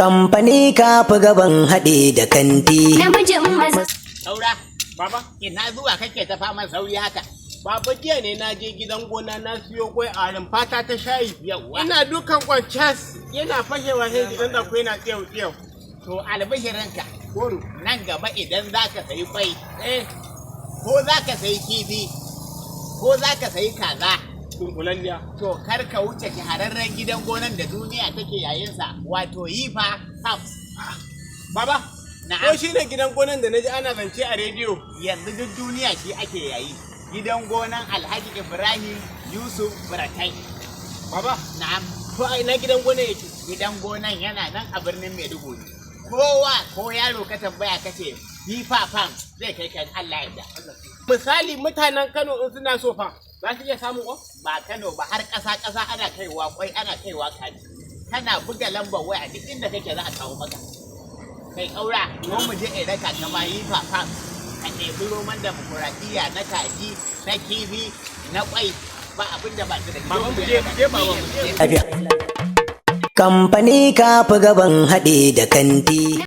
Kamfani ka fi gaban haɗe da kanti. Namijin maza. Saura, baba, ina zuwa kake ta fama sauri haka. Baba jiya ne na je gidan gona na siyo kwai a rumfata ta shayi. Yawwa. Ina dukan kwanciyas yana fashewa sai gidan da kwai na tsiyau tsiyau. To albishirinka, goro, nan gaba idan za ka sayi kwai, ko za ka sayi kifi, ko za ka sayi kaza. Dunkulalliya. To kar ka wuce shahararren gidan gonan da duniya take yayinsa, wato Yifa House. Baba, ko shi ne gidan gonan da na ji ana zance a rediyo? Yanzu duk duniya shi ake yayi. Gidan gonan Alhaji Ibrahim Yusuf Buratai. Baba, na'am. To a ina gidan gonan yake? Gidan gonan yana nan a birnin Maiduguri. Kowa ko yaro ka tambaya kace Yifa Farm zai kai kan Allah yadda. Misali mutanen Kano in suna so fa, za su iya samun ko? Ba Kano ba har ƙasa ana kaiwa kwai ana kaiwa kaji. Kana buga lambar waya duk inda kake za a kawo maka. Kai ƙaura, ko mu je in raka ta ma Yifa Farm. A ɗebi roman demokuraɗiyya na kaji, na kifi, na kwai, ba abin da ba su da Kamfani ka fi gaban haɗe da kanti.